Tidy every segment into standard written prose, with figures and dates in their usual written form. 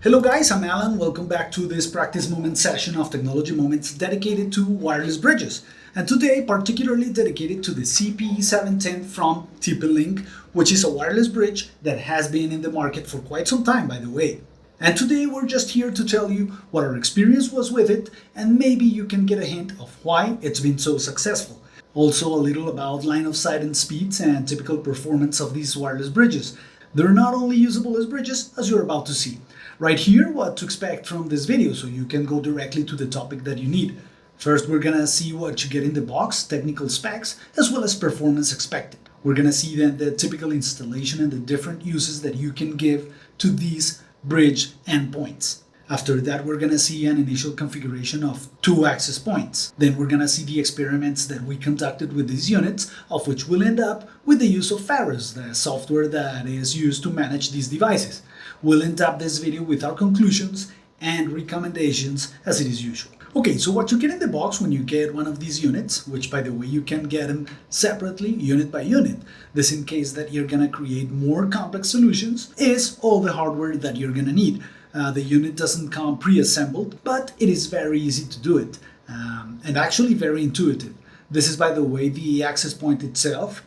Hello guys, I'm Alan. Welcome back to this practice moment session of Technology Moments dedicated to wireless bridges. And today particularly dedicated to the CPE710 from TP-Link, which is a wireless bridge that has been in the market for quite some time, by the way. And today we're just here to tell you what our experience was with it, and maybe you can get a hint of why it's been so successful. Also a little about line of sight and speeds and typical performance of these wireless bridges. They're not only usable as bridges, as you're about to see. Right here, what to expect from this video, so you can go directly to the topic that you need. First, we're gonna see what you get in the box, technical specs, as well as performance expected. We're gonna see then the typical installation and the different uses that you can give to these bridge endpoints. After that, we're gonna see an initial configuration of 2 access points. Then we're gonna see the experiments that we conducted with these units, of which will end up with the use of Pharos, the software that is used to manage these devices. We'll end up this video with our conclusions and recommendations as it is usual. Okay, so what you get in the box when you get one of these units, which by the way you can get them separately, unit by unit, this in case that you're gonna create more complex solutions, is all the hardware that you're gonna need. The unit doesn't come pre-assembled, but it is very easy to do it, and actually very intuitive. This is, by the way, the access point itself.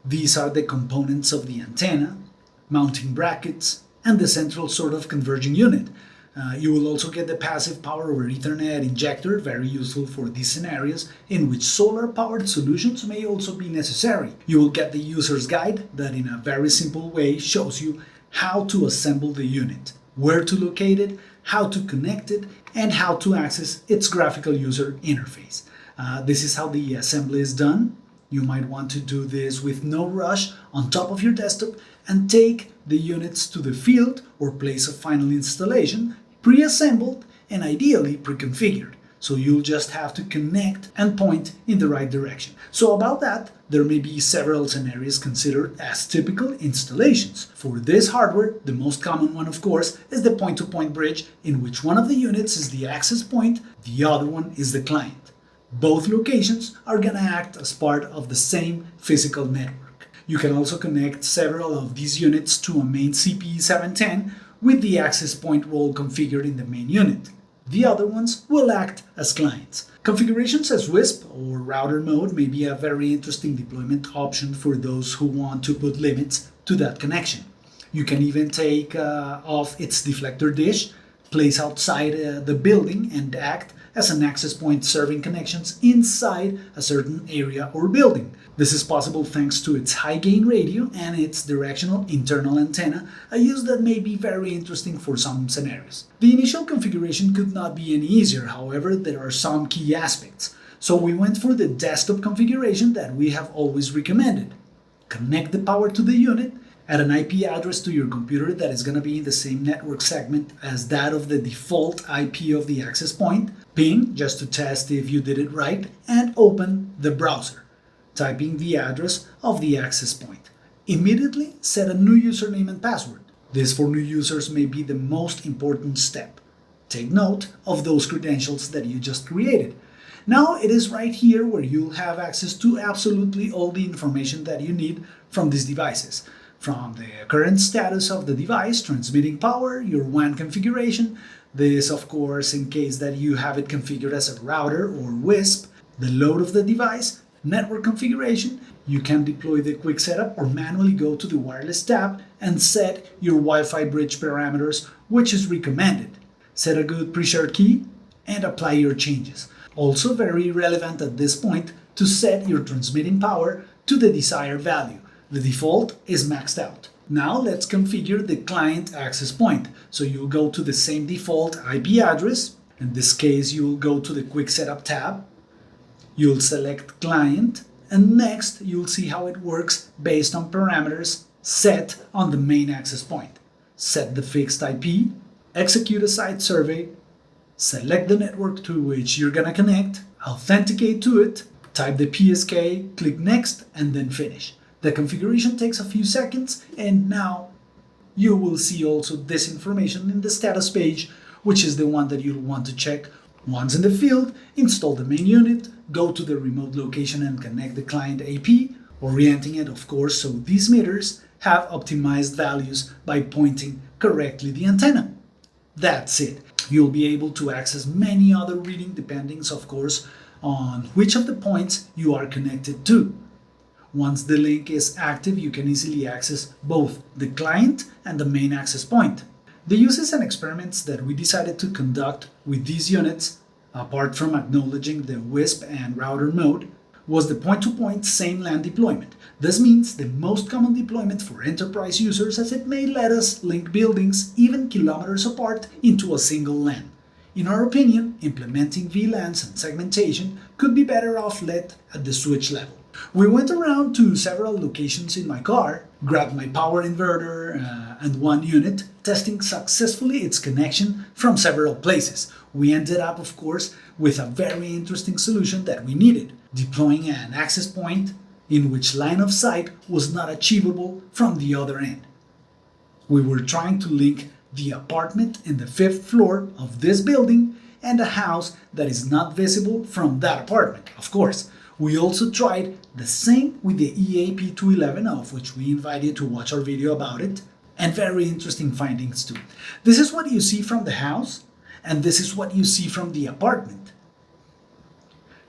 These are the components of the antenna, mounting brackets, and the central sort of converging unit. You will also get the passive power over Ethernet injector, very useful for these scenarios in which solar-powered solutions may also be necessary. You will get the user's guide that in a very simple way shows you how to assemble the unit, where to locate it, how to connect it, and how to access its graphical user interface. This is how the assembly is done. You might want to do this with no rush on top of your desktop and take the units to the field or place of final installation, pre-assembled and ideally pre-configured. So you'll just have to connect and point in the right direction. So about that, there may be several scenarios considered as typical installations. For this hardware, the most common one, of course, is the point-to-point bridge in which one of the units is the access point, the other one is the client. Both locations are gonna act as part of the same physical network. You can also connect several of these units to a main CPE710 with the access point role configured in the main unit. The other ones will act as clients. Configurations as WISP or router mode may be a very interesting deployment option for those who want to put limits to that connection. You can even take off its deflector dish, place outside the building, and act as an access point serving connections inside a certain area or building. This is possible thanks to its high gain radio and its directional internal antenna, a use that may be very interesting for some scenarios. The initial configuration could not be any easier, however, there are some key aspects. So we went for the desktop configuration that we have always recommended. Connect the power to the unit, add an IP address to your computer that is going to be in the same network segment as that of the default IP of the access point, ping just to test if you did it right, and open the browser, typing the address of the access point. Immediately set a new username and password. This for new users may be the most important step. Take note of those credentials that you just created. Now it is right here where you'll have access to absolutely all the information that you need from these devices. From the current status of the device, transmitting power, your WAN configuration, this of course in case that you have it configured as a router or WISP, the load of the device, network configuration. You can deploy the quick setup or manually go to the wireless tab and set your Wi-Fi bridge parameters, which is recommended. Set a good pre-shared key and apply your changes. Also very relevant at this point to set your transmitting power to the desired value. The default is maxed out. Now let's configure the client access point. So you'll go to the same default IP address. In this case, you'll go to the quick setup tab. You'll select client, and next you'll see how it works based on parameters set on the main access point. Set the fixed IP, execute a site survey, select the network to which you're gonna connect, authenticate to it, type the PSK, click next, and then finish. The configuration takes a few seconds, and now you will see also this information in the status page, which is the one that you'll want to check. Once in the field, install the main unit, go to the remote location and connect the client AP, orienting it of course so these meters have optimized values by pointing correctly the antenna. That's it. You'll be able to access many other reading depending, of course, on which of the points you are connected to. Once the link is active, you can easily access both the client and the main access point. The uses and experiments that we decided to conduct with these units, apart from acknowledging the WISP and router mode, was the point-to-point same LAN deployment. This means the most common deployment for enterprise users, as it may let us link buildings even kilometers apart into a single LAN. In our opinion, implementing VLANs and segmentation could be better off led at the switch level. We went around to several locations in my car, grabbed my power inverter and one unit, testing successfully its connection from several places. We ended up, of course, with a very interesting solution that we needed, deploying an access point in which line of sight was not achievable from the other end. We were trying to link the apartment in the 5th floor of this building and a house that is not visible from that apartment, of course. We also tried the same with the EAP211, of which we invite you to watch our video about it, and very interesting findings too. This is what you see from the house, and this is what you see from the apartment.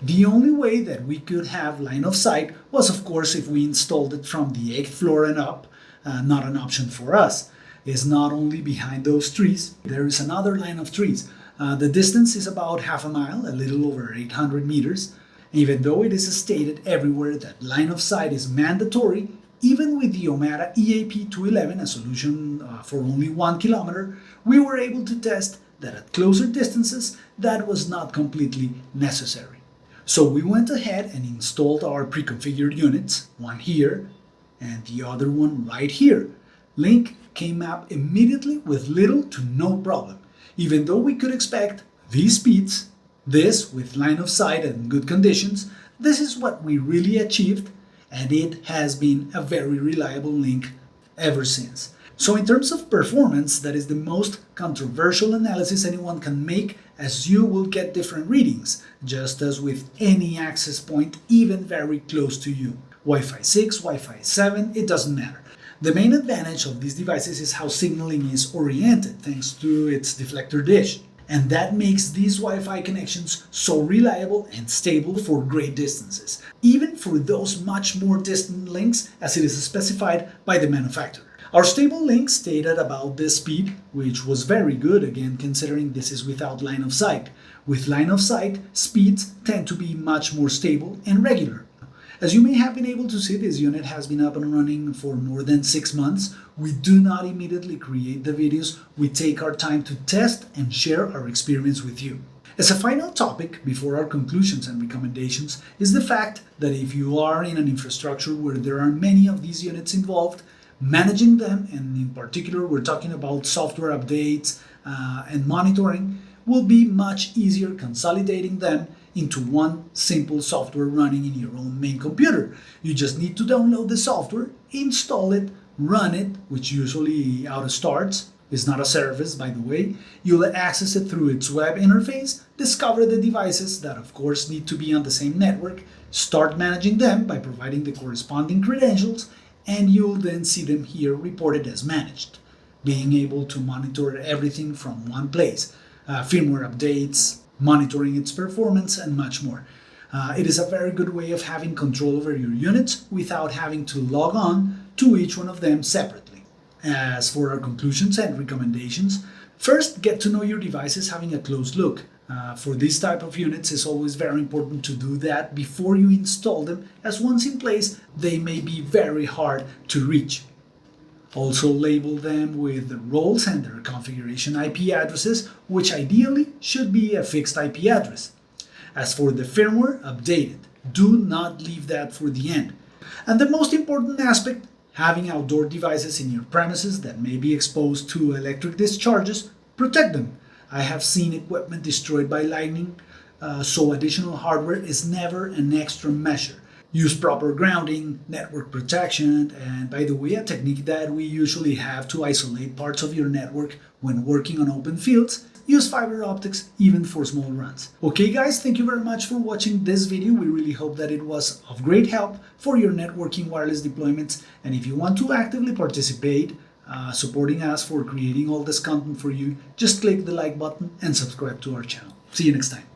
The only way that we could have line of sight was, of course, if we installed it from the 8th floor and up, not an option for us. It's not only behind those trees, there is another line of trees. The distance is about half a mile, a little over 800 meters. Even though it is stated everywhere that line of sight is mandatory, even with the Omada EAP211, a solution for only 1 kilometer, we were able to test that at closer distances that was not completely necessary. So we went ahead and installed our pre-configured units, one here and the other one right here. Link came up immediately with little to no problem, even though we could expect these speeds. This, with line of sight and good conditions, this is what we really achieved, and it has been a very reliable link ever since. So in terms of performance, that is the most controversial analysis anyone can make, as you will get different readings, just as with any access point, even very close to you. Wi-Fi 6, Wi-Fi 7, it doesn't matter. The main advantage of these devices is how signaling is oriented, thanks to its deflector dish. And that makes these Wi-Fi connections so reliable and stable for great distances, even for those much more distant links as it is specified by the manufacturer. Our stable link stayed at about this speed, which was very good, again considering this is without line of sight. With line of sight, speeds tend to be much more stable and regular. As you may have been able to see, this unit has been up and running for more than 6 months. We do not immediately create the videos, we take our time to test and share our experience with you. As a final topic, before our conclusions and recommendations, is the fact that if you are in an infrastructure where there are many of these units involved, managing them, and in particular we're talking about software updates and monitoring, will be much easier consolidating them into one simple software running in your own main computer. You just need to download the software, install it, run it, which usually auto starts. It's not a service, by the way. You'll access it through its web interface, discover the devices that of course need to be on the same network, start managing them by providing the corresponding credentials, and you'll then see them here reported as managed, being able to monitor everything from one place, firmware updates, monitoring its performance, and much more. It is a very good way of having control over your units without having to log on to each one of them separately. As for our conclusions and recommendations, first, get to know your devices having a close look. For this type of units, it's always very important to do that before you install them, as once in place, they may be very hard to reach. Also label them with the roles and their configuration IP addresses, which ideally should be a fixed IP address. As for the firmware, update it. Do not leave that for the end. And the most important aspect, having outdoor devices in your premises that may be exposed to electric discharges, protect them. I have seen equipment destroyed by lightning, so additional hardware is never an extra measure. Use proper grounding, network protection, and by the way, a technique that we usually have to isolate parts of your network when working on open fields, use fiber optics even for small runs. Okay guys, thank you very much for watching this video. We really hope that it was of great help for your networking wireless deployments, and if you want to actively participate supporting us, for creating all this content for you. Just click the like button and subscribe to our channel. See you next time.